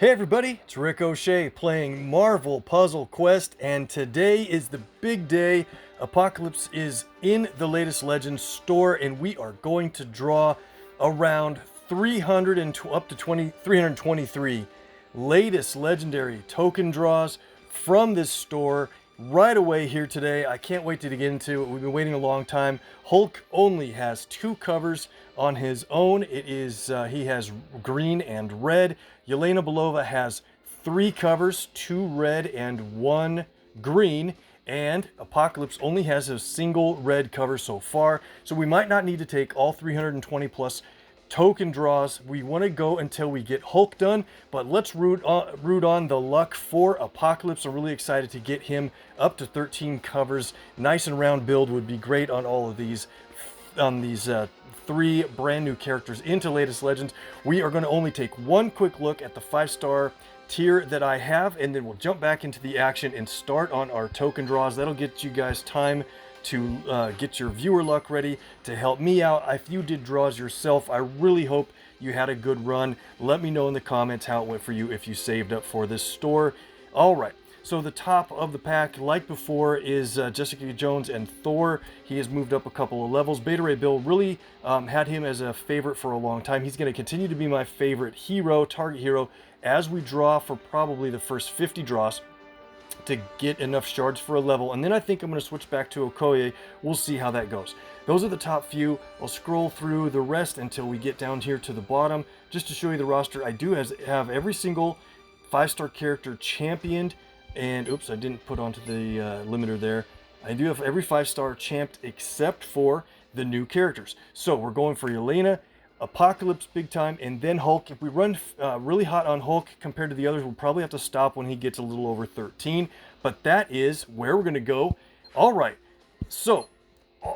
Hey everybody, it's Rick OShay playing Marvel Puzzle Quest, and today is the big day. Apocalypse is in the latest Legends store, and we are going to draw around 300 and up to 323 latest legendary token draws from this store right away here today. I can't wait to get into it. We've been waiting a long time. Hulk only has 2 covers on his own. It is he has green and red. Yelena Belova has 3 covers, 2 red and 1 green. And Apocalypse only has a single red cover so far. So we might not need to take all 320 plus token draws. We want to go until we get Hulk done, but let's root on the luck for Apocalypse. I'm really excited to get him up to 13 covers. Nice and round build would be great on all of these, on these 3 brand new characters into latest Legends. We are going to only take one quick look at the 5-star tier that I have, and then we'll jump back into the action and start on our token draws. That'll get you guys time to get your viewer luck ready to help me out. If you did draws yourself, I really hope you had a good run. Let me know in the comments how it went for you if you saved up for this store. All right, so the top of the pack, like before, is Jessica Jones and Thor. He has moved up a couple of levels. Beta Ray Bill really had him as a favorite for a long time. He's going to continue to be my favorite hero, target hero, as we draw for probably the first 50 draws to get enough shards for a level, and then I think I'm going to switch back to Okoye. We'll see how that goes. Those are the top few. I'll scroll through the rest until we get down here to the bottom. Just to show you the roster, I do have every single 5-star character championed, and oops, I didn't put onto the limiter there. I do have every 5-star champed except for the new characters. So we're going for Yelena, Apocalypse big time, and then Hulk. If we run really hot on Hulk compared to the others, we'll probably have to stop when he gets a little over 13, but that is where we're going to go. All right, so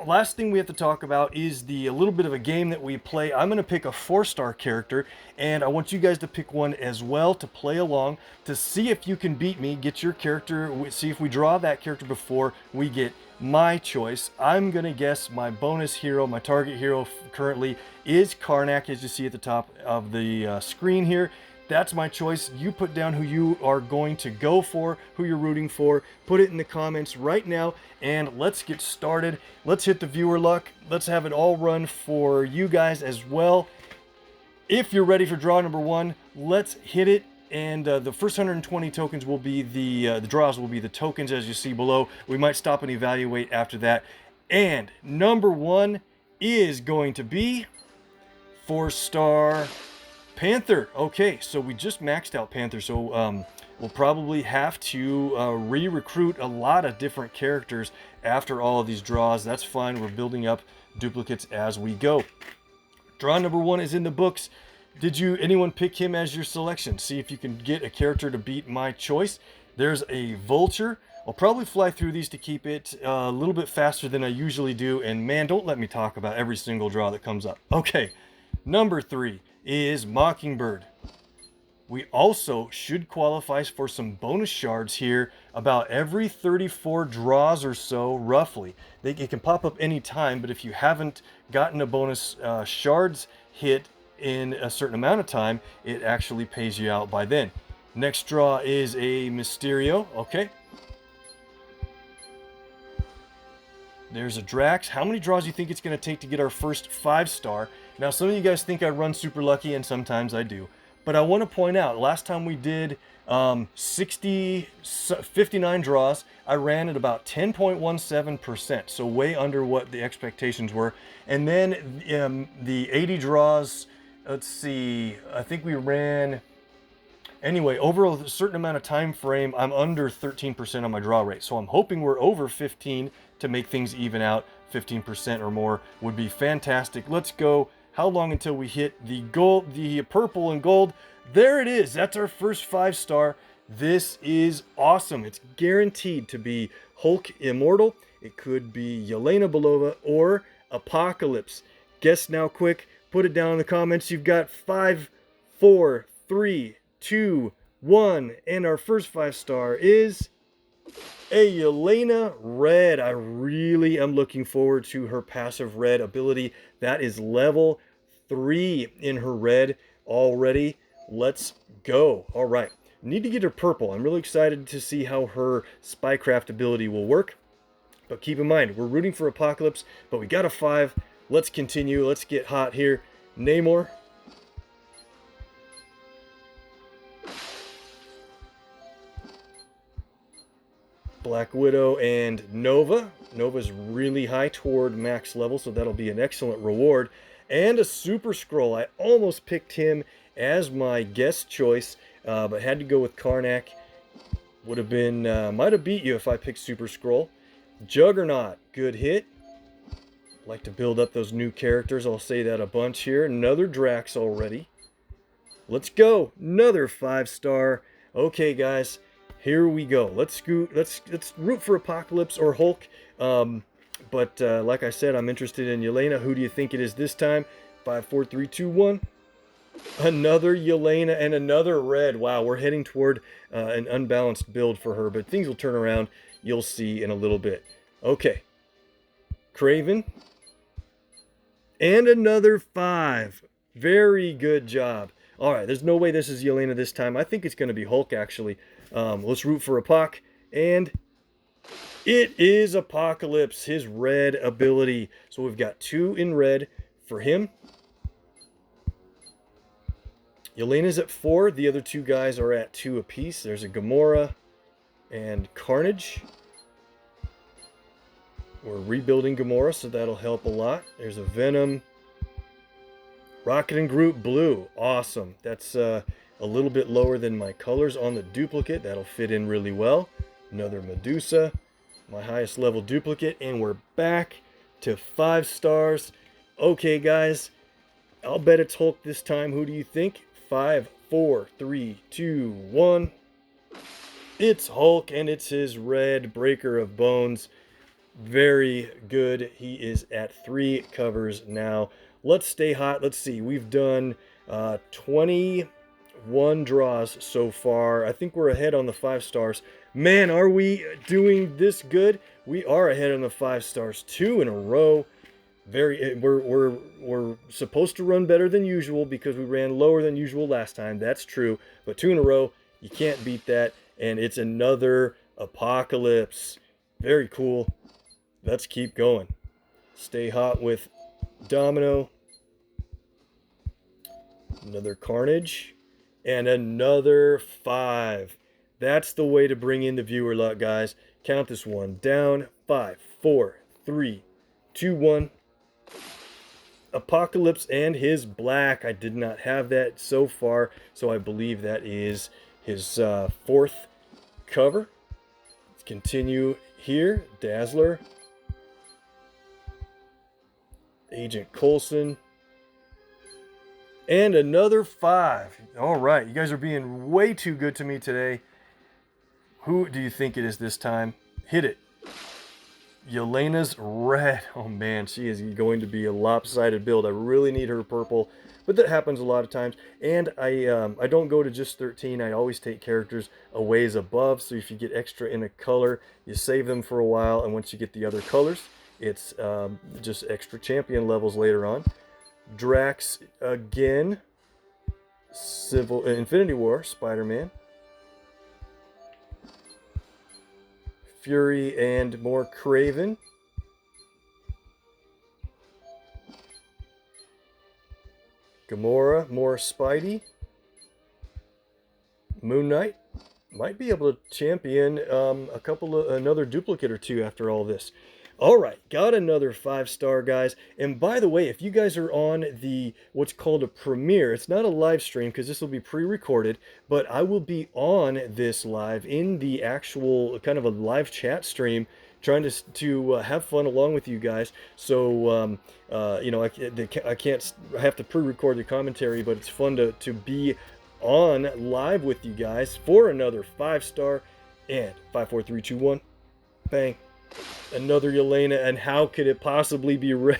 last thing we have to talk about is a little bit of a game that we play. I'm going to pick a 4-star character, and I want you guys to pick one as well to play along to see if you can beat me, get your character, see if we draw that character before we get my choice. I'm gonna guess my bonus hero, my target hero currently is Karnak, as you see at the top of the screen here. That's my choice. You put down who you are going to go for, who you're rooting for. Put it in the comments right now, and let's get started. Let's hit the viewer luck. Let's have it all run for you guys as well. If you're ready for draw number 1, let's hit it. And the first 120 tokens will be the draws will be the tokens, as you see below. We might stop and evaluate after that. And number 1 is going to be 4-star Panther. Okay, so we just maxed out Panther, so we'll probably have to re-recruit a lot of different characters after all of these draws. That's fine. We're building up duplicates as we go. Draw number 1 is in the books. Did anyone pick him as your selection? See if you can get a character to beat my choice. There's a Vulture. I'll probably fly through these to keep it a little bit faster than I usually do. And man, don't let me talk about every single draw that comes up. Okay, number 3 is Mockingbird. We also should qualify for some bonus shards here about every 34 draws or so, roughly. It can pop up any time, but if you haven't gotten a bonus shards hit in a certain amount of time, it actually pays you out by then. Next draw is a Mysterio. Okay, there's a Drax. How many draws do you think it's going to take to get our first 5-star? Now, some of you guys think I run super lucky, and sometimes I do, but I want to point out, last time we did 59 draws, I ran at about 10.17%, so way under what the expectations were. And then the 80 draws, let's see, I think we ran, anyway, over a certain amount of time frame, I'm under 13% on my draw rate. So I'm hoping we're over 15 to make things even out. 15% or more would be fantastic. Let's go. How long until we hit the gold, the purple and gold? There it is. That's our first 5-star. This is awesome. It's guaranteed to be Hulk Immortal. It could be Yelena Belova or Apocalypse. Guess now quick. Put it down in the comments. You've got 5, 4, 3, 2, 1. And our first 5-star is a Yelena Red. I really am looking forward to her passive red ability. That is level 3 in her red already. Let's go. All right. Need to get her purple. I'm really excited to see how her spycraft ability will work. But keep in mind, we're rooting for Apocalypse, but we got a 5. Let's continue. Let's get hot here. Namor. Black Widow and Nova. Nova's really high toward max level, so that'll be an excellent reward. And a Super Skrull. I almost picked him as my guest choice, but had to go with Karnak. Would have been, might have beat you if I picked Super Skrull. Juggernaut, good hit. Like to build up those new characters. I'll say that a bunch here. Another Drax already. Let's go. Another 5-star. Okay, guys. Here we go. Let's root for Apocalypse or Hulk. But like I said, I'm interested in Yelena. Who do you think it is this time? 5, 4, 3, 2, 1. Another Yelena and another red. Wow, we're heading toward an unbalanced build for her, but things will turn around. You'll see in a little bit. Okay. Kraven. And another 5. Very good job. All right, there's no way this is Yelena this time. I think it's going to be Hulk, actually. Let's root for Apoc. And it is Apocalypse, his red ability. So we've got 2 in red for him. Yelena's at 4. The other 2 guys are at 2 apiece. There's a Gamora and Carnage. We're rebuilding Gamora, so that'll help a lot. There's a Venom. Rocket and Groot blue. Awesome. That's a little bit lower than my colors on the duplicate. That'll fit in really well. Another Medusa. My highest level duplicate. And we're back to 5 stars. Okay, guys. I'll bet it's Hulk this time. Who do you think? 5, 4, 3, 2, 1. It's Hulk, and it's his red Breaker of Bones. Very good. He is at 3 covers now. Let's stay hot. Let's see. We've done 21 draws so far. I think we're ahead on the 5 stars. Man, are we doing this good? We are ahead on the 5 stars. 2 in a row. We're supposed to run better than usual because we ran lower than usual last time. That's true. But 2 in a row, you can't beat that. And it's another Apocalypse. Very cool. Let's keep going. Stay hot with Domino. Another Carnage. And another 5. That's the way to bring in the viewer luck, guys. Count this one down. 5, 4, 3, 2, 1. Apocalypse and his black. I did not have that so far, so I believe that is his 4th cover. Let's continue here. Dazzler. Agent Coulson. And another 5. All right, you guys are being way too good to me today. Who do you think it is this time? Hit it. Yelena's red. Oh man, she is going to be a lopsided build. I really need her purple, but that happens a lot of times. And I don't go to just 13. I always take characters a ways above. So if you get extra in a color, you save them for a while, and once you get the other colors, it's just extra champion levels later on. Drax again. Infinity War, Spider-Man. Fury and more Kraven. Gamora, more Spidey. Moon Knight. Might be able to champion another duplicate or 2 after all this. All right, got another 5-star, guys. And by the way, if you guys are on the what's called a premiere, it's not a live stream because this will be pre-recorded, but I will be on this live in the actual kind of a live chat stream, trying to have fun along with you guys. So you know, I have to pre-record the commentary, but it's fun to be on live with you guys for another 5-star. And 5, 4, 3, 2, 1, bang. Another Yelena, and how could it possibly be red?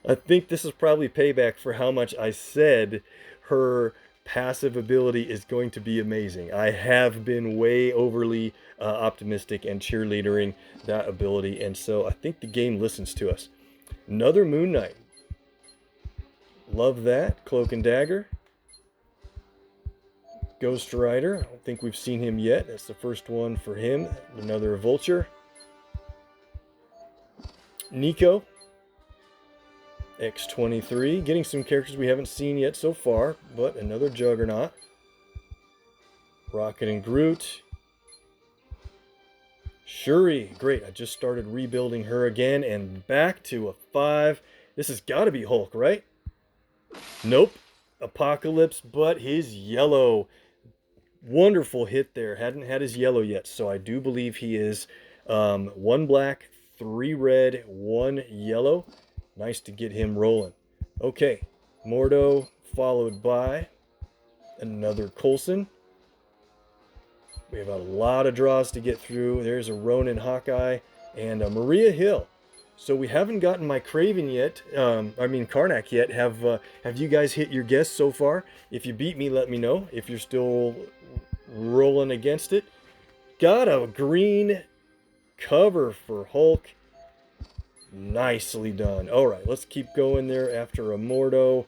I think this is probably payback for how much I said her passive ability is going to be amazing. I have been way overly optimistic and cheerleadering that ability, and so I think the game listens to us. Another Moon Knight. Love that. Cloak and Dagger. Ghost Rider. I don't think we've seen him yet. That's the first one for him. Another Vulture. Nico. X-23. Getting some characters we haven't seen yet so far, but another Juggernaut. Rocket and Groot. Shuri. Great. I just started rebuilding her again, and back to a 5. This has got to be Hulk, right? Nope. Apocalypse, but his yellow. Wonderful hit there. Hadn't had his yellow yet, so I do believe he is 1 black, 3 red, 1 yellow. Nice to get him rolling. Okay, Mordo followed by another Coulson. We have a lot of draws to get through. There's a Ronin Hawkeye and a Maria Hill. So we haven't gotten my Craven yet. Karnak yet. Have you guys hit your guess so far? If you beat me, let me know. If you're still rolling against it. Got a green cover for Hulk. Nicely done. All right, let's keep going there after a Mordo.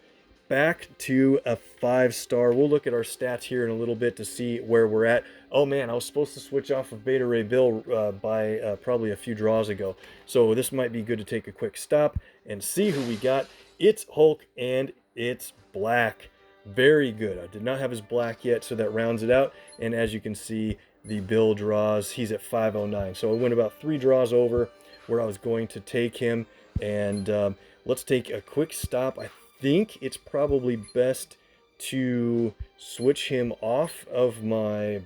Back to a 5-star. We'll look at our stats here in a little bit to see where we're at. Oh man, I was supposed to switch off of Beta Ray Bill by probably a few draws ago. So this might be good to take a quick stop and see who we got. It's Hulk and it's black. Very good. I did not have his black yet, so that rounds it out. And as you can see, the Bill draws, he's at 509. So I went about 3 draws over where I was going to take him. And let's take a quick stop. I think it's probably best to switch him off of my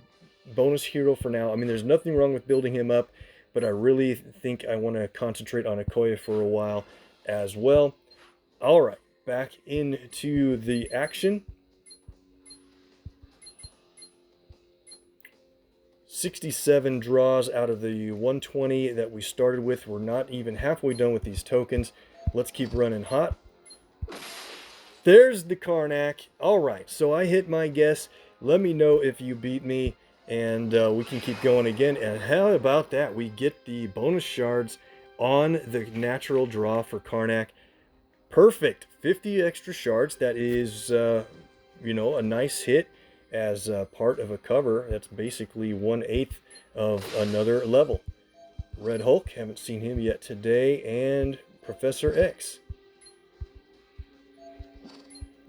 bonus hero for now. I mean, there's nothing wrong with building him up, but I really think I want to concentrate on Okoye for a while as well. All right, back into the action. 67 draws out of the 120 that we started with. We're not even halfway done with these tokens. Let's keep running hot. There's the Karnak. All right, so I hit my guess. Let me know if you beat me, and we can keep going again. And how about that? We get the bonus shards on the natural draw for Karnak. Perfect. 50 extra shards. That is, a nice hit as part of a cover. That's basically 1/8 of another level. Red Hulk. Haven't seen him yet today. And Professor X.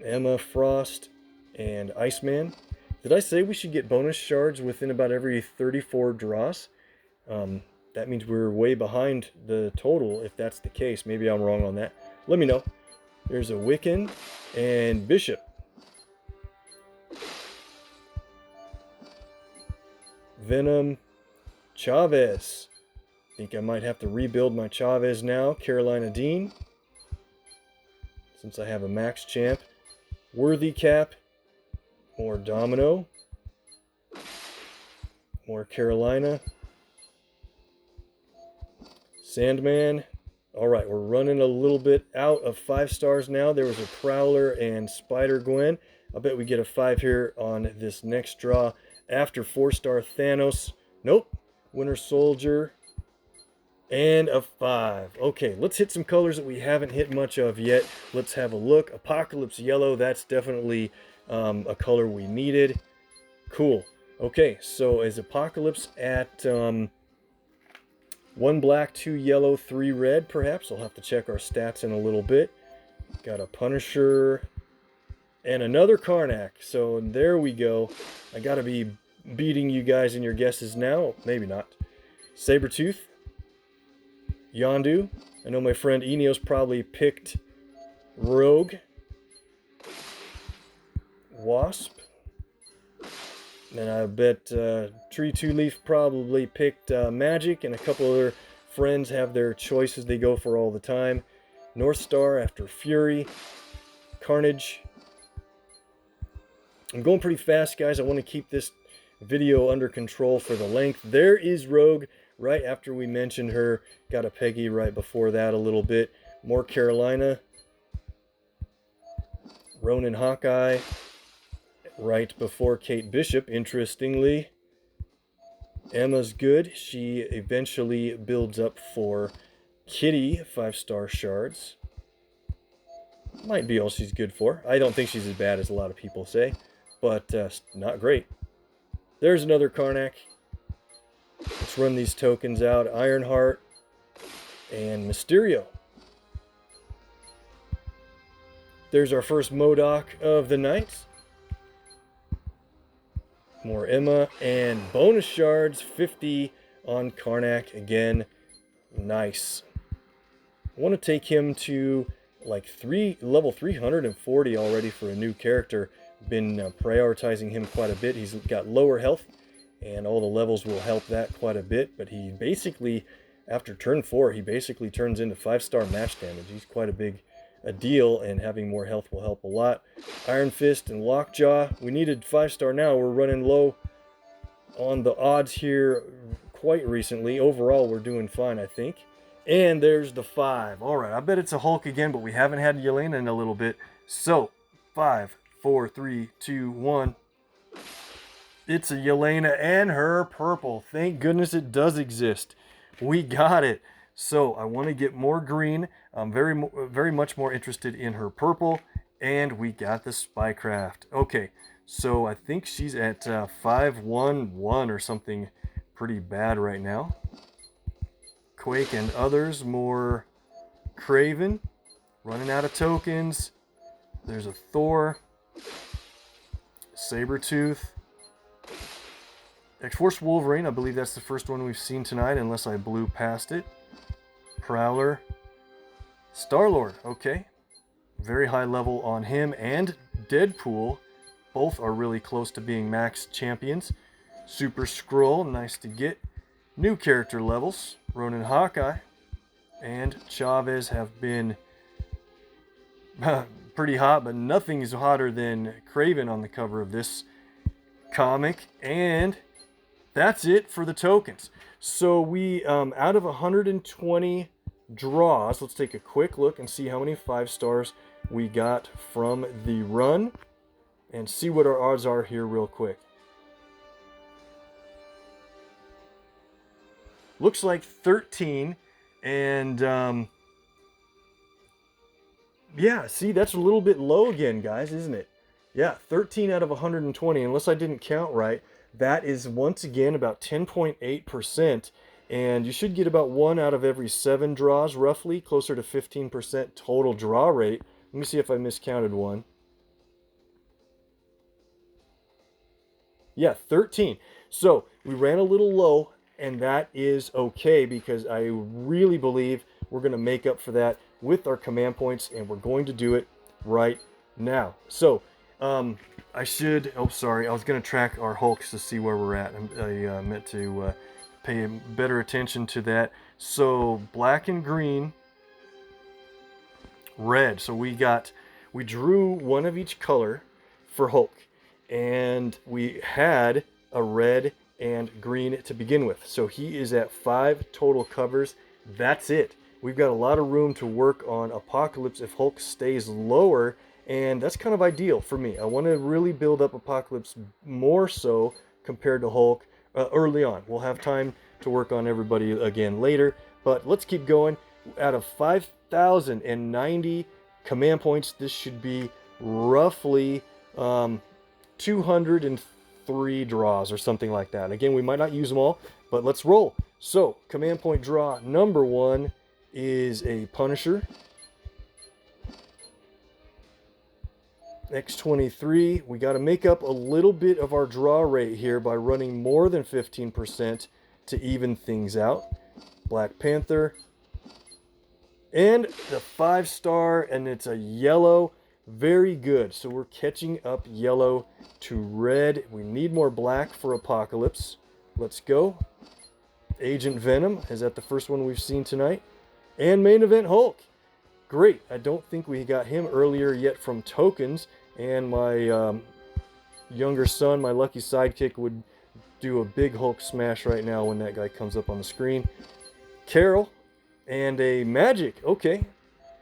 Emma Frost and Iceman. Did I say we should get bonus shards within about every 34 draws? That means we're way behind the total if that's the case. Maybe I'm wrong on that. Let me know. There's a Wiccan and Bishop. Venom. Chavez. Think I might have to rebuild my Chavez now. Carolina Dean. Since I have a max champ. Worthy Cap. More Domino. More Carolina. Sandman. Alright, we're running a little bit out of 5 stars now. There was a Prowler and Spider-Gwen. I bet we get a 5 here on this next draw. After 4-star Thanos. Nope. Winter Soldier. And a 5. Okay, let's hit some colors that we haven't hit much of yet. Let's have a look. Apocalypse Yellow, that's definitely a color we needed. Cool. Okay, so is Apocalypse at 1 black, 2 yellow, 3 red, perhaps? I'll have to check our stats in a little bit. Got a Punisher and another Karnak. So there we go. I got to be beating you guys in your guesses now. Maybe not. Sabretooth. Yondu. I know my friend Eneos probably picked Rogue. Wasp. And I bet Tree Two Leaf probably picked Magic, and a couple other friends have their choices they go for all the time. North Star after Fury. Carnage. I'm going pretty fast, guys. I want to keep this video under control for the length. There is Rogue right after we mentioned her. Got a Peggy right before that a little bit. More Carolina. Ronin Hawkeye right before Kate Bishop, interestingly. Emma's good. She eventually builds up for Kitty, 5-star shards. Might be all she's good for. I don't think she's as bad as a lot of people say. but not great. There's another Karnak. Let's run these tokens out. Ironheart and Mysterio. There's our first MODOK of the night. More Emma and bonus shards, 50 on Karnak again. Nice. I want to take him to like level 340 already for a new character. Been prioritizing him quite a bit. He's got lower health, and all the levels will help that quite a bit. But he basically, after turn 4, he basically turns into 5-star match damage. He's quite a deal, and having more health will help a lot. Iron Fist and Lockjaw. We needed 5-star now. We're running low on the odds here quite recently. Overall, we're doing fine, I think. And there's the 5. All right, I bet it's a Hulk again, but we haven't had Yelena in a little bit. So, 5, 4, 3, 2, 1. It's a Yelena and her purple. Thank goodness it does exist. We got it. So, I want to get more green. I'm very much more interested in her purple. And we got the Spycraft. Okay, so I think she's at 511 or something pretty bad right now. Quake and others, more Craven, running out of tokens. There's a Thor, Sabretooth, X-Force Wolverine, I believe that's the first one we've seen tonight, unless I blew past it. Prowler, Star-Lord, okay. Very high level on him, and Deadpool. Both are really close to being max champions. Super Skrull, nice to get. New character levels, Ronin Hawkeye and Chavez have been pretty hot, but nothing is hotter than Craven on the cover of this comic. And that's it for the tokens. So we, out of 120 draws, let's take a quick look and see how many 5 stars we got from the run and see what our odds are here real quick. Looks like 13, and yeah, see, that's a little bit low again, guys, isn't it? Yeah, 13 out of 120, unless I didn't count right. That is, once again, about 10.8%, and you should get about 1 out of every 7 draws, roughly, closer to 15% total draw rate. Let me see if I miscounted one. Yeah, 13. So, we ran a little low, and that is okay, because I really believe we're going to make up for that with our command points, and we're going to do it right now. So, I should... Oh, sorry. I was going to track our Hulks to see where we're at. I meant to pay better attention to that. So, black and green, red. So, we drew one of each color for Hulk, and we had a red and green to begin with. So he is at 5 total covers. That's it. We've got a lot of room to work on Apocalypse if Hulk stays lower, and that's kind of ideal for me. I want to really build up Apocalypse more so compared to Hulk early on. We'll have time to work on everybody again later, but let's keep going. Out of 5,090 command points, this should be roughly 203 draws or something like that. Again, we might not use them all, but let's roll. So, command point draw number 1 is a Punisher. X23, we got to make up a little bit of our draw rate here by running more than 15% to even things out. Black Panther. And the 5-star, and it's a yellow. Very good. So we're catching up yellow to red. We need more black for Apocalypse. Let's go. Agent Venom, is that the first one we've seen tonight? And main event Hulk. Great. I don't think we got him earlier yet from tokens. And my younger son, my lucky sidekick, would do a big Hulk smash right now when that guy comes up on the screen. Carol and a Magic. Okay.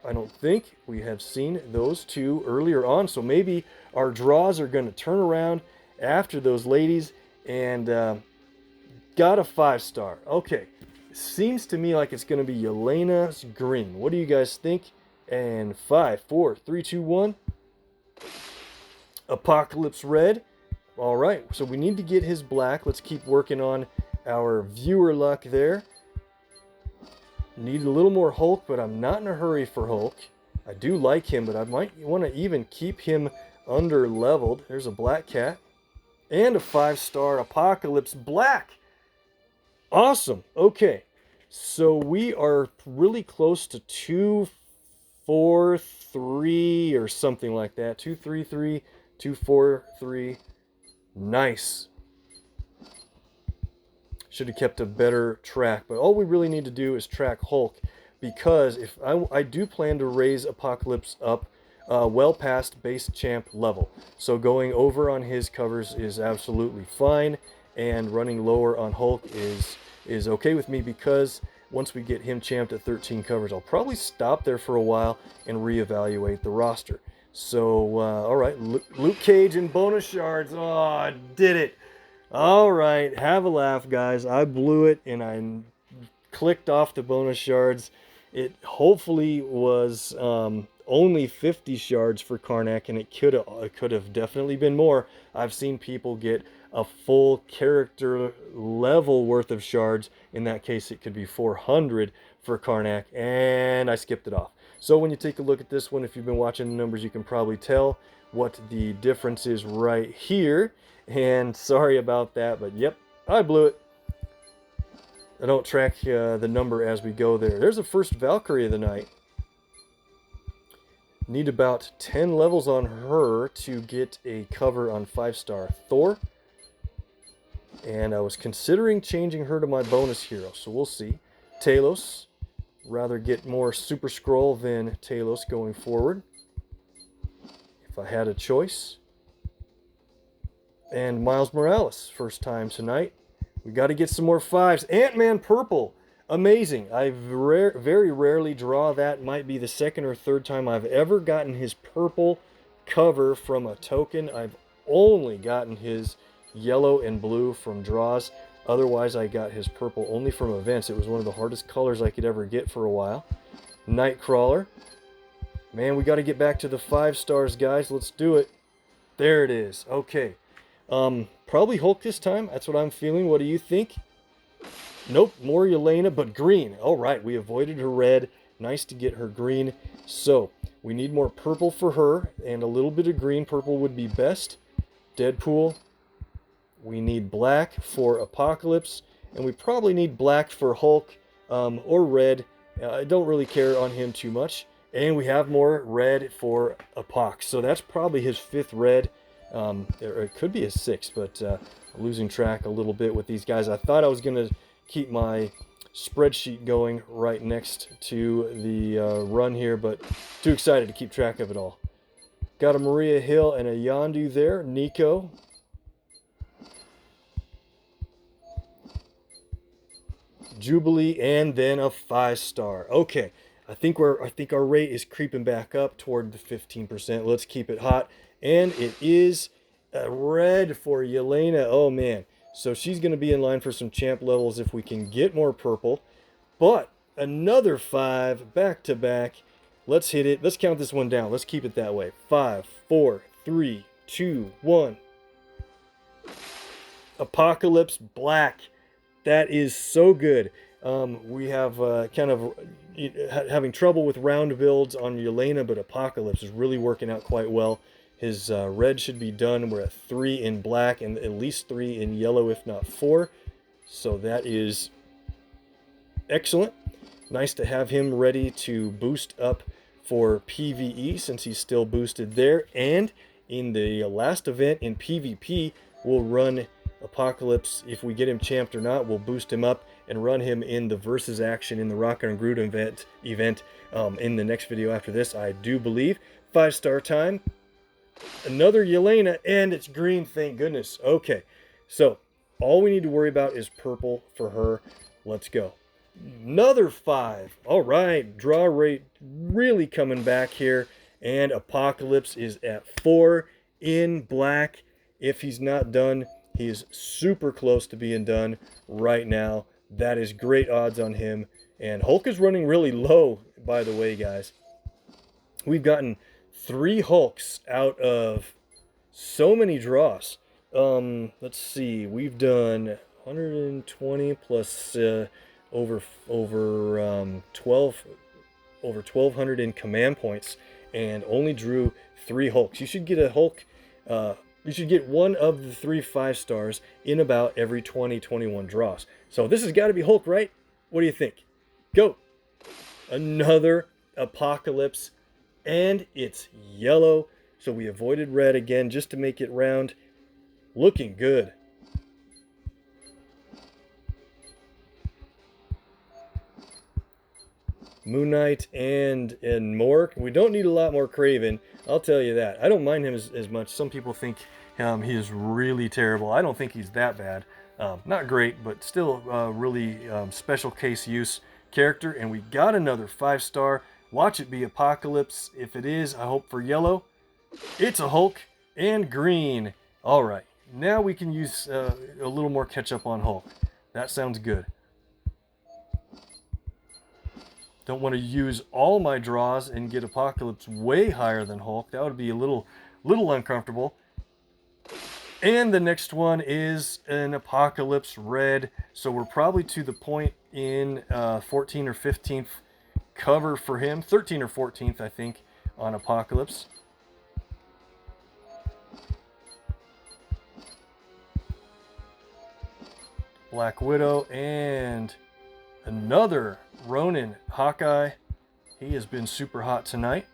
I don't think we have seen those two earlier on, so maybe our draws are going to turn around after those ladies, and got a 5-star. Okay, seems to me like it's going to be Yelena's green. What do you guys think? And 5, 4, 3, 2, 1. Apocalypse red. All right, so we need to get his black. Let's keep working on our viewer luck there. Need a little more Hulk, but I'm not in a hurry for Hulk. I do like him, but I might want to even keep him under leveled. There's a black cat and a 5-star Apocalypse black. Awesome. Okay, so we are really close to 243 or something like that. 233, 243. Nice. Should have kept a better track, but all we really need to do is track Hulk, because if I do plan to raise Apocalypse up well past base champ level, so going over on his covers is absolutely fine, and running lower on Hulk is okay with me, because once we get him champed at 13 covers, I'll probably stop there for a while and reevaluate the roster. So all right, Luke Cage and bonus shards. Oh, I did it. All right, have a laugh, guys. I blew it, and I clicked off the bonus shards. It hopefully was only 50 shards for Karnak, and it could have definitely been more. I've seen people get a full character level worth of shards. In that case, it could be 400 for Karnak, and I skipped it off. So when you take a look at this one, if you've been watching the numbers, you can probably tell what the difference is right here. And sorry about that, but yep, I blew it. I don't track the number as we go there. There's the first Valkyrie of the night. Need about 10 levels on her to get a cover on 5-star Thor. And I was considering changing her to my bonus hero, so we'll see. Talos. Rather get more Super Skrull than Talos going forward, if I had a choice. And Miles Morales, first time tonight. We got to get some more 5s. Ant-Man purple. Amazing. I very rarely draw that. Might be the second or third time I've ever gotten his purple cover from a token. I've only gotten his yellow and blue from draws. Otherwise, I got his purple only from events. It was one of the hardest colors I could ever get for a while. Nightcrawler. Man, we got to get back to the 5 stars, guys. Let's do it. There it is. Okay. Probably Hulk this time. That's what I'm feeling. What do you think? Nope, more Yelena, but green. All right, we avoided her red. Nice to get her green. So, we need more purple for her, and a little bit of green. Purple would be best. Deadpool. We need black for Apocalypse, and we probably need black for Hulk, or red. I don't really care on him too much. And we have more red for Apoc. So that's probably his 5th red. Or it could be a 6th, but losing track a little bit with these guys. I thought I was going to keep my spreadsheet going right next to the run here, but too excited to keep track of it all. Got a Maria Hill and a Yondu there. Nico. Jubilee, and then a 5-star. Okay, I think our rate is creeping back up toward the 15%. Let's keep it hot. And it is a red for Yelena. Oh, man. So she's going to be in line for some champ levels if we can get more purple. But another 5 back-to-back. Let's hit it. Let's count this one down. Let's keep it that way. 5, 4, 3, 2, 1. Apocalypse black. That is so good. We have kind of having trouble with round builds on Yelena, but Apocalypse is really working out quite well. His red should be done. We're at 3 in black and at least 3 in yellow, if not 4. So that is excellent. Nice to have him ready to boost up for PvE since he's still boosted there. And in the last event in PvP, we'll run Apocalypse. If we get him champed or not, we'll boost him up and run him in the versus action in the Rocket and Groot event in the next video after this, I do believe. 5-star time. Another Yelena, and it's green, thank goodness. Okay, so all we need to worry about is purple for her. Let's go. Another 5. All right, draw rate really coming back here, and Apocalypse is at 4 in black. If he's not done, he is super close to being done right now. That is great odds on him. And Hulk is running really low, by the way, guys. We've gotten 3 Hulks out of So many draws. Let's see. We've done 120 plus over 12 over 1,200 in command points, and only drew 3 Hulks. You should get a Hulk. You should get one of the 3 5-stars in about every 20-21 draws. So this has got to be Hulk, right? What do you think? Go. Another Apocalypse, and it's yellow. So we avoided red again just to make it round. Looking good. Moon Knight and more. We don't need a lot more Craven, I'll tell you that. I don't mind him as much. Some people think he is really terrible. I don't think he's that bad. Not great, but still really special case use character. And we got another 5-star. Watch it be Apocalypse. If it is, I hope for yellow. It's a Hulk and green. All right, now we can use a little more catch up on Hulk. That sounds good. Don't want to use all my draws and get Apocalypse way higher than Hulk. That would be a little uncomfortable. And the next one is an Apocalypse red. So we're probably to the point in 14th or 15th cover for him. 13th or 14th, I think, on Apocalypse. Black Widow and another Ronin Hawkeye. He has been super hot tonight.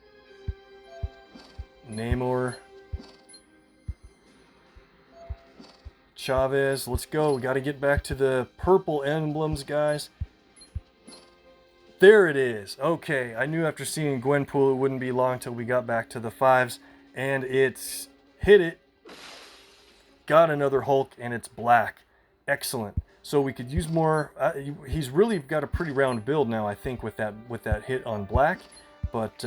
Namor. Chavez. Let's go. We got to get back to the purple emblems, guys. There it is. Okay, I knew after seeing Gwenpool it wouldn't be long till we got back to the 5s. And it's hit it. Got another Hulk, and it's black. Excellent. So we could use more. He's really got a pretty round build now, I think, with that hit on black. But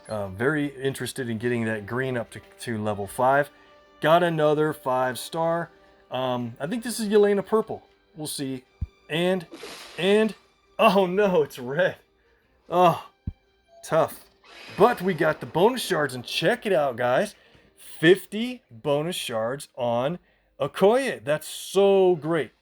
very interested in getting that green up to level 5. Got another 5-star. I think this is Yelena purple. We'll see. And oh no, it's red. Oh, tough. But we got the bonus shards, and check it out, guys. 50 bonus shards on Okoye. That's so great.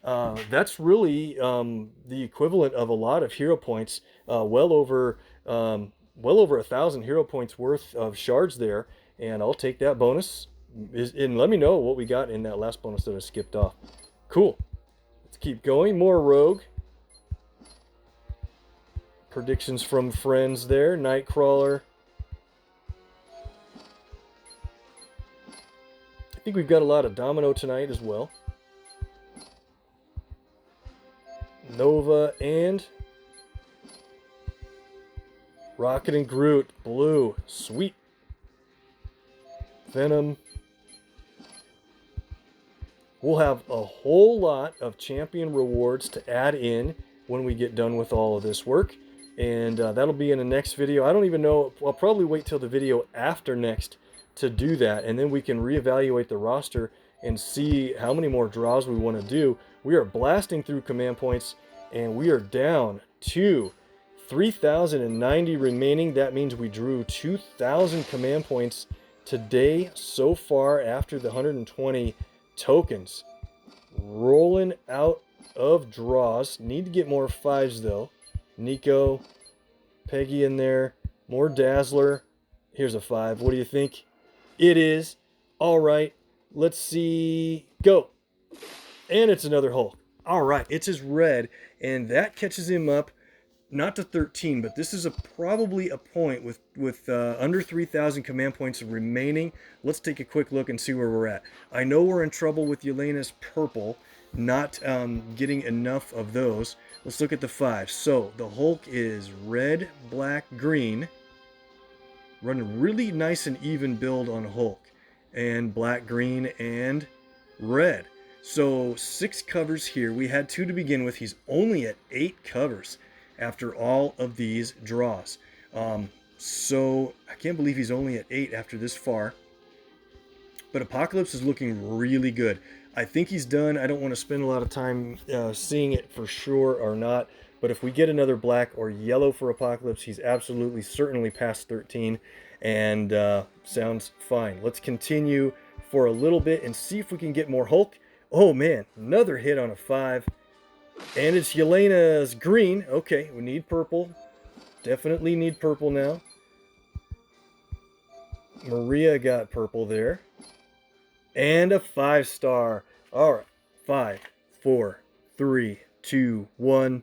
That's really the equivalent of a lot of hero points. Well over 1,000 hero points worth of shards there, and I'll take that bonus. And let me know what we got in that last bonus that I skipped off. Cool. Let's keep going. More Rogue. Predictions from friends there. Nightcrawler. I think we've got a lot of Domino tonight as well. Nova and Rocket and Groot. Blue. Sweet. Venom. We'll have a whole lot of champion rewards to add in when we get done with all of this work. And that'll be in the next video. I don't even know. I'll probably wait till the video after next to do that. And then we can reevaluate the roster and see how many more draws we want to do. We are blasting through command points, and we are down to 3,090 remaining. That means we drew 2,000 command points today so far after the 120 tokens. Rolling out of draws. Need to get more 5s though. Nico, Peggy in there, more Dazzler. Here's a 5. What do you think? It is. All right, let's see. Go. And it's another Hulk. All right, it's his red, and that catches him up, not to 13, but this is probably a point with under 3,000 command points remaining. Let's take a quick look and see where we're at. I know we're in trouble with Yelena's purple, not getting enough of those. Let's look at the 5. So the Hulk is red, black, green. Running really nice and even build on Hulk. And black, green, and red. So 6 covers here. We had 2 to begin with. He's only at 8 covers after all of these draws. So I can't believe he's only at 8 after this far. But Apocalypse is looking really good. I think he's done. I don't want to spend a lot of time seeing it for sure or not. But if we get another black or yellow for Apocalypse, he's absolutely certainly past 13. And sounds fine. Let's continue for a little bit and see if we can get more Hulk. Oh man, another hit on a 5. And it's Yelena's green. Okay, we need purple. Definitely need purple now. Maria got purple there. And a 5-star. All right, 5, 4, 3, 2, 1.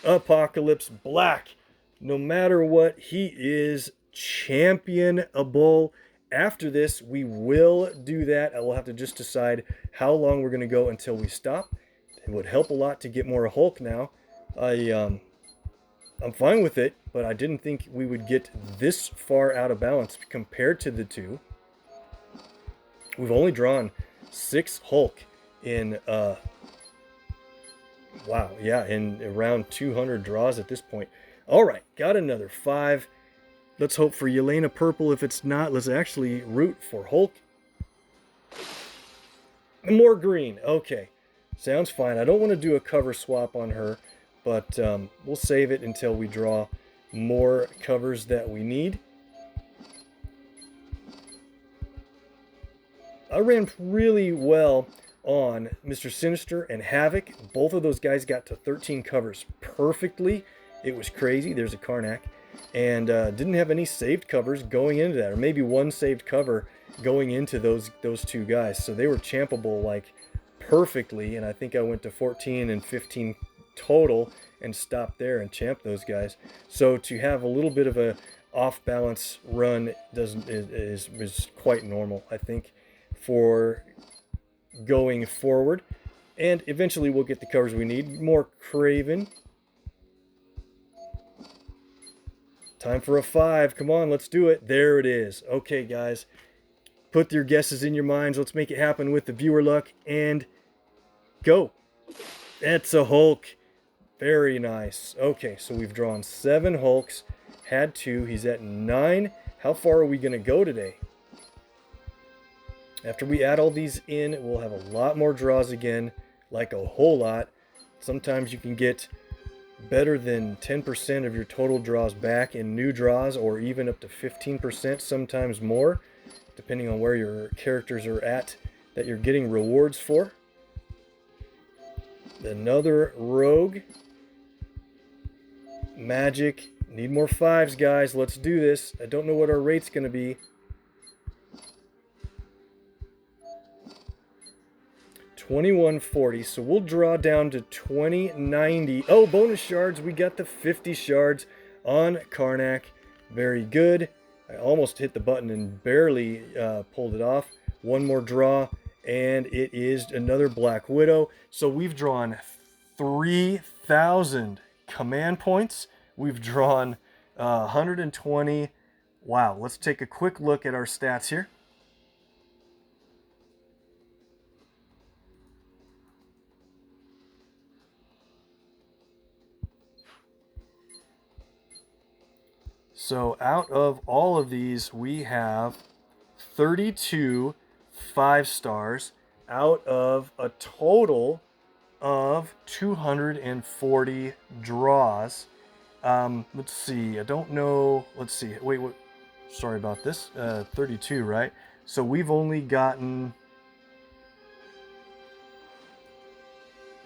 Apocalypse Black. No matter what, he is championable. After this, we will do that. I will have to just decide how long we're going to go until we stop. It would help a lot to get more Hulk now. I'm fine with it, but I didn't think we would get this far out of balance compared to the two. We've only drawn 6 Hulk in, wow, yeah, in around 200 draws at this point. All right, got another 5. Let's hope for Yelena purple. If it's not, let's actually root for Hulk. More green. Okay, sounds fine. I don't want to do a cover swap on her, but we'll save it until we draw more covers that we need. I ran really well on Mr. Sinister and Havoc. Both of those guys got to 13 covers perfectly. It was crazy. There's a Karnak. And didn't have any saved covers going into that, or maybe one saved cover going into those two guys. So they were champable like perfectly, and I think I went to 14 and 15 total and stopped there and champed those guys. So to have a little bit of a off balance run is quite normal, I think, for going forward. And eventually we'll get the covers we need. More Craven. Time for a 5. Come on, let's do it. There it is. Okay, guys. Put your guesses in your minds. Let's make it happen with the viewer luck. And go. That's a Hulk. Very nice. Okay, so we've drawn 7 Hulks. Had 2. He's at 9. How far are we going to go today? After we add all these in, we'll have a lot more draws again. Like a whole lot. Sometimes you can get better than 10% of your total draws back in new draws, or even up to 15%, sometimes more, depending on where your characters are at that you're getting rewards for. Another Rogue. Magic. Need more 5s, guys. Let's do this. I don't know what our rate's going to be. 2140, so we'll draw down to 2090. Oh, bonus shards. We got the 50 shards on Karnak. Very good. I almost hit the button and barely pulled it off. One more draw, and it is another Black Widow. So we've drawn 3,000 command points. We've drawn 120. Wow, let's take a quick look at our stats here. So out of all of these, we have 32 5-stars out of a total of 240 draws. Let's see. I don't know. Let's see. Wait. Sorry about this. 32, right? So we've only gotten...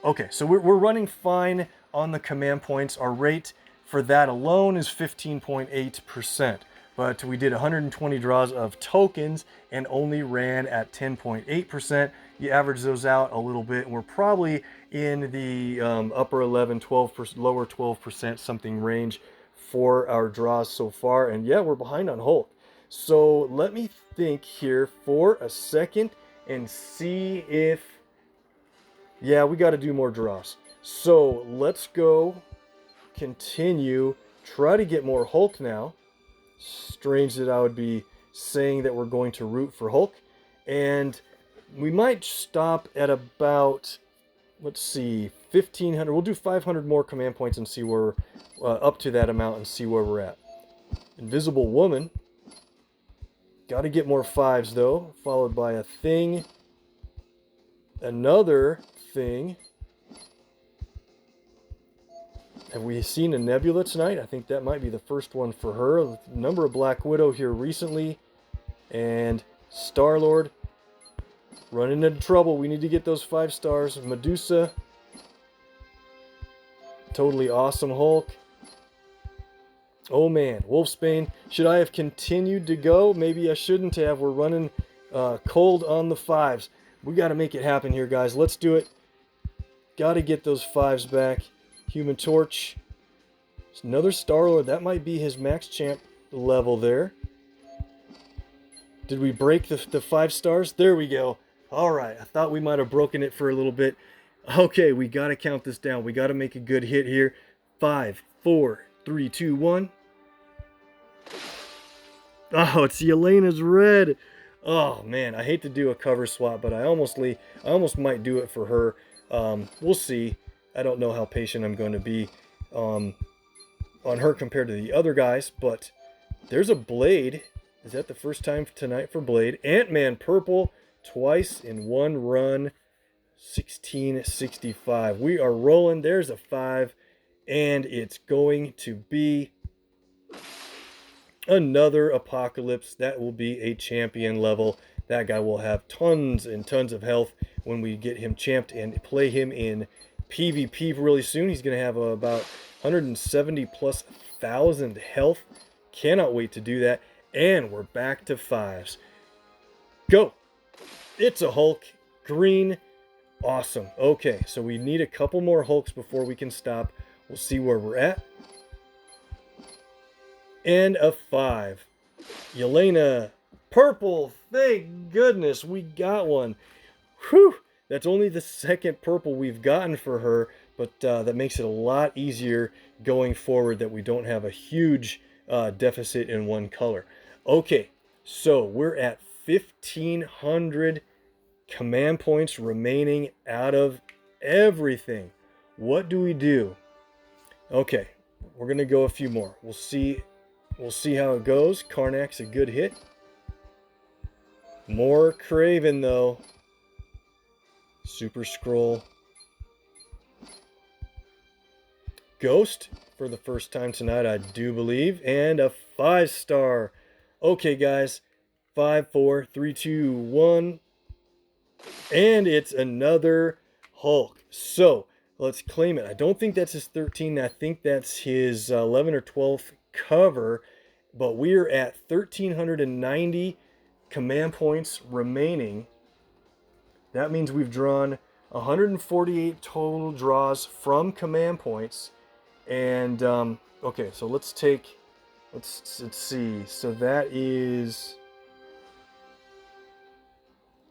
Okay, so we're running fine on the command points. Our rate for that alone is 15.8%. But we did 120 draws of tokens and only ran at 10.8%. You average those out a little bit, and we're probably in the upper 11, 12%, lower 12% something range for our draws so far. And yeah, we're behind on Hulk. So let me think here for a second and see if... Yeah, we got to do more draws. So let's go continue, try to get more Hulk now. Strange that I would be saying that we're going to root for Hulk. And we might stop at about, let's see, 1,500. We'll do 500 more command points and see where up to that amount and see where we're at. Invisible Woman. Got to get more 5s though, followed by a Thing. Another Thing. Have we seen a Nebula tonight? I think that might be the first one for her. A number of Black Widow here recently. And Star-Lord, running into trouble. We need to get those 5 stars. Medusa, totally awesome Hulk. Oh man, Wolfsbane. Should I have continued to go? Maybe I shouldn't have. We're running cold on the 5s. We got to make it happen here, guys. Let's do it. Got to get those 5s back. Human Torch. It's another Star-Lord. That might be his max champ level there. Did we break the 5 stars? There we go. All right. I thought we might have broken it for a little bit. Okay, we got to count this down. We got to make a good hit here. 5, 4, 3, 2, 1. Oh, it's Yelena's red. Oh, man. I hate to do a cover swap, but I almost might do it for her. We'll see. I don't know how patient I'm going to be on her compared to the other guys, but there's a Blade. Is that the first time tonight for Blade? Ant-Man purple twice in one run. 1665. We are rolling. There's a 5, and it's going to be another Apocalypse. That will be a champion level. That guy will have tons and tons of health when we get him champed and play him in PvP really soon. He's going to have about 170 plus thousand health. Cannot wait to do that. And we're back to 5s. Go. It's a Hulk. Green. Awesome. Okay, so we need a couple more Hulks before we can stop. We'll see where we're at. And a 5. Yelena. Purple. Thank goodness we got one. Whew. That's only the second purple we've gotten for her, but that makes it a lot easier going forward that we don't have a huge deficit in one color. Okay, so we're at 1,500 command points remaining out of everything. What do we do? Okay, we're gonna go a few more. We'll see how it goes. Karnak's a good hit. More Kraven though. Super Scroll. Ghost for the first time tonight, I do believe, and a 5-star. Okay, guys, 5, 4, 3, 2, 1, and it's another Hulk. So let's claim it. I don't think that's his 13. I think that's his 11 or 12th cover, but we're at 1,390 command points remaining. That means we've drawn 148 total draws from command points. And, okay, so let's see. So that is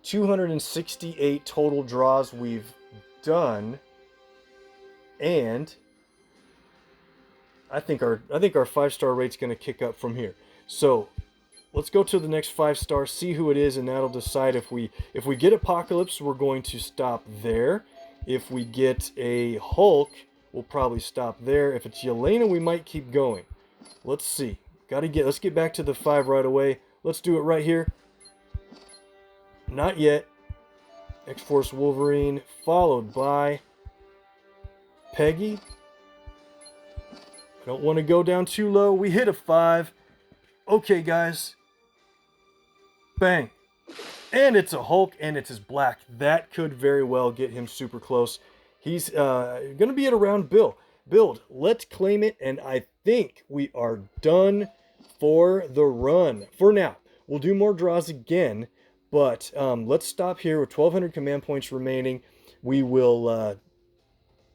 268 total draws we've done. And I think our 5-star rate's going to kick up from here. So let's go to the next 5-star, see who it is, and that'll decide if we get Apocalypse, we're going to stop there. If we get a Hulk, we'll probably stop there. If it's Yelena, we might keep going. Let's see. Let's get back to the 5 right away. Let's do it right here. Not yet. X-Force Wolverine, followed by Peggy. I don't want to go down too low. We hit a 5. Okay, guys. Bang. And it's a Hulk, and it's his black. That could very well get him super close. He's going to be at around build. Let's claim it, and I think we are done for the run. For now, we'll do more draws again, but let's stop here with 1,200 command points remaining. We will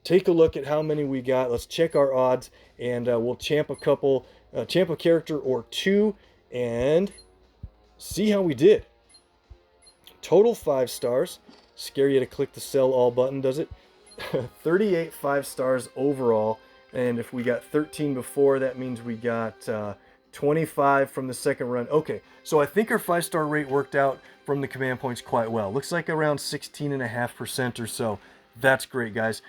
take a look at how many we got. Let's check our odds, and we'll champ a character or 2, and see how we did. Total 5 stars. Scare you to click the sell all button, does it? 38 5-stars overall, and if we got 13 before, that means we got 25 from the second run. Okay, so I think our 5-star rate worked out from the command points quite well. Looks like around 16.5% or so. That's great, guys.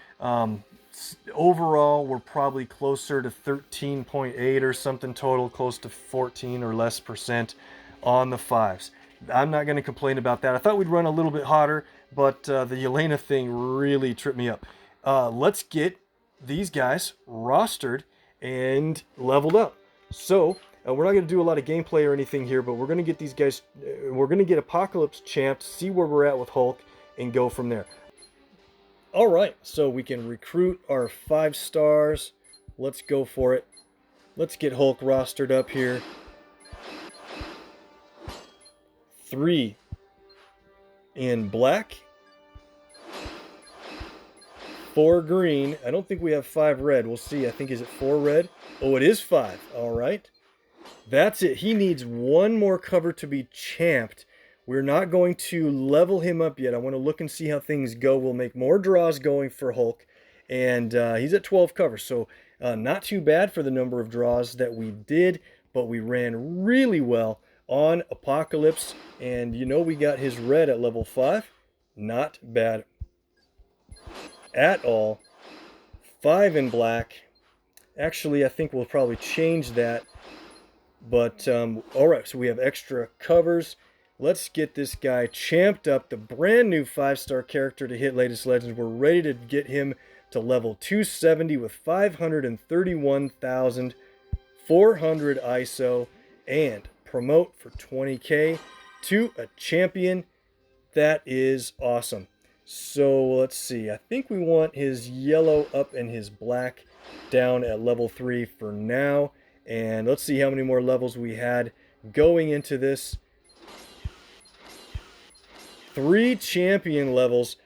Overall, we're probably closer to 13.8 or something total, close to 14 or less % on the 5s. I'm not going to complain about that. I thought we'd run a little bit hotter, but the Yelena thing really tripped me up. Let's get these guys rostered and leveled up. So We're not going to do a lot of gameplay or anything here, but we're going to get these guys, we're going to get Apocalypse champed, see where we're at with Hulk, and go from there. All right, so we can recruit our 5 stars. Let's go for it. Let's get Hulk rostered up here. 3 in black. 4 green. I don't think we have 5 red. We'll see. I think, is it 4 red? Oh, it is 5. All right. That's it. He needs 1 more cover to be champed. We're not going to level him up yet. I want to look and see how things go. We'll make more draws going for Hulk. And he's at 12 covers. So not too bad for the number of draws that we did. But we ran really well on Apocalypse. And you know, we got his red at level 5. Not bad at all. 5 in black. Actually, I think we'll probably change that. But, all right, so we have extra covers. Let's get this guy champed up. The brand new 5-star character to hit Latest Legends. We're ready to get him to level 270 with 531,400 ISO. And promote for 20k to a champion. That is awesome. So let's see. I think we want his yellow up and his black down at level 3 for now. And let's see how many more levels we had going into this. 3 champion levels,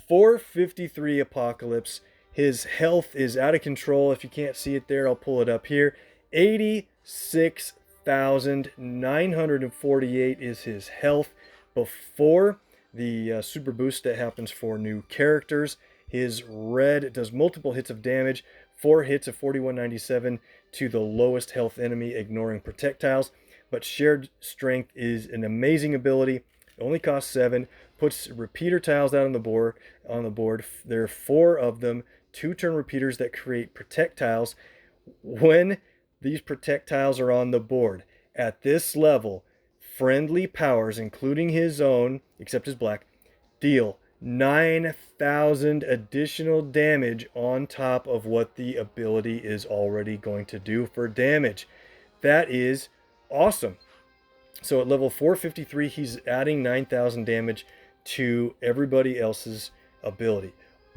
453 Apocalypse. His health is out of control. If you can't see it there, I'll pull it up here. 86,948 is his health before the super boost that happens for new characters. His red does multiple hits of damage, 4 hits of 4197 to the lowest health enemy, ignoring projectiles. But shared strength is an amazing ability. It only costs 7. Puts repeater tiles out on the board. There are 4 of them. 2-turn repeaters that create projectiles when these projectiles are on the board. At this level, friendly powers, including his own, except his black, deal 9,000 additional damage on top of what the ability is already going to do for damage. That is awesome. So at level 453, he's adding 9,000 damage to everybody else's ability.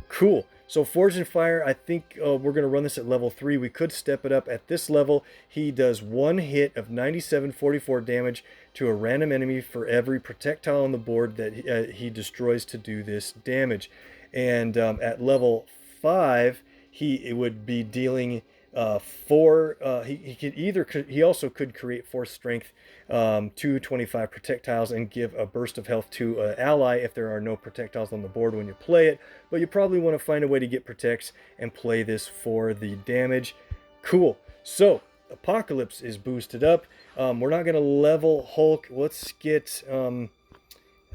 Cool. So Forge and Fire, I think we're going to run this at level 3. We could step it up. At this level, he does 1 hit of 9744 damage to a random enemy for every projectile on the board that he destroys to do this damage. And at level 5, he would be dealing 4. He also could create 4 strength, 225 projectiles, and give a burst of health to an ally if there are no projectiles on the board when you play it. But you probably want to find a way to get protects and play this for the damage. Cool. So Apocalypse is boosted up. We're not going to level Hulk. Let's get, I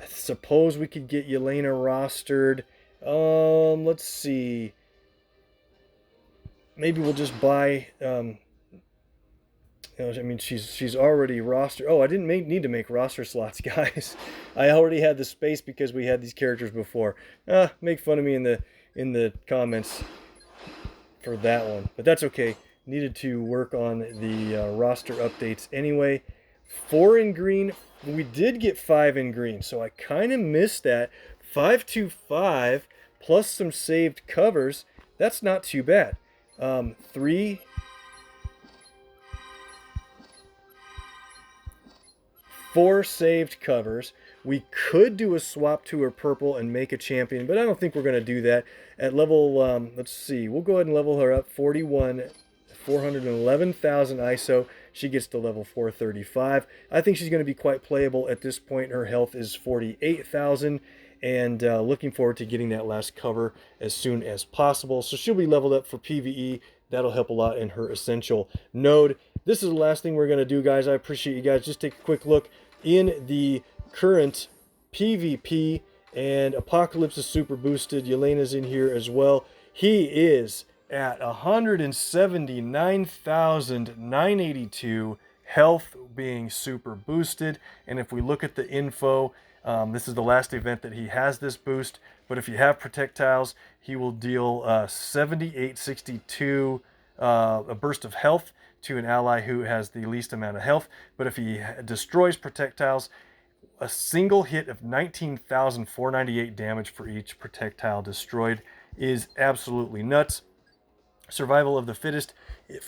suppose we could get Yelena rostered. Let's see. Maybe we'll just buy, I mean, she's already rostered. Oh, I didn't need to make roster slots, guys. I already had the space because we had these characters before. Make fun of me in the comments for that one, but that's okay. Needed to work on the roster updates anyway. 4 in green. We did get 5 in green, so I kind of missed that. 525 plus some saved covers. That's not too bad. 3, 4 saved covers. We could do a swap to her purple and make a champion, but I don't think we're going to do that. At level, let's see, we'll go ahead and level her up. 411,000 ISO. She gets to level 435. I think she's going to be quite playable at this point. Her health is 48,000. And looking forward to getting that last cover as soon as possible. So she'll be leveled up for PvE. That'll help a lot in her essential node. This is the last thing we're going to do, guys. I appreciate you guys. Just take a quick look in the current PvP. And Apocalypse is super boosted. Yelena's in here as well. He is at 179,982. Health being super boosted. And if we look at the info, this is the last event that he has this boost, but if you have projectiles, he will deal 7862 a burst of health to an ally who has the least amount of health. But if he destroys projectiles, a single hit of 19,498 damage for each projectile destroyed is absolutely nuts. Survival of the fittest,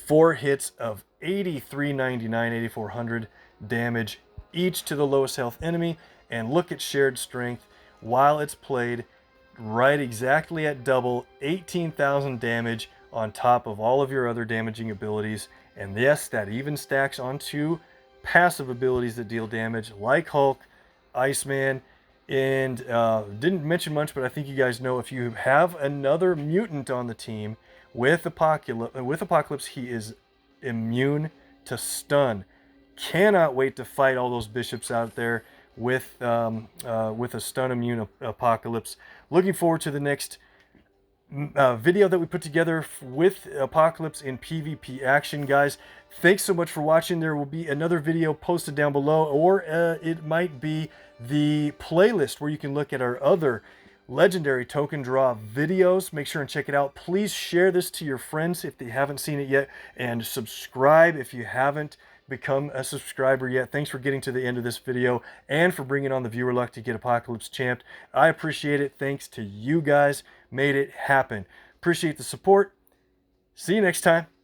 4 hits of 8399, 8400 damage each to the lowest health enemy. And look at shared strength while it's played, right exactly at double, 18,000 damage on top of all of your other damaging abilities. And yes, that even stacks onto passive abilities that deal damage, like Hulk, Iceman, and didn't mention much, but I think you guys know, if you have another mutant on the team with Apocalypse, he is immune to stun. Cannot wait to fight all those bishops out there with a stun immune Apocalypse. Looking forward to the next video that we put together with Apocalypse in PvP action, guys. Thanks so much for watching. There will be another video posted down below, or it might be the playlist where you can look at our other legendary token draw videos. Make sure and check it out. Please share this to your friends if they haven't seen it yet, and subscribe if you haven't become a subscriber yet. Thanks for getting to the end of this video and for bringing on the viewer luck to get Apocalypse champed. I appreciate it. Thanks to you guys. Made it happen. Appreciate the support. See you next time.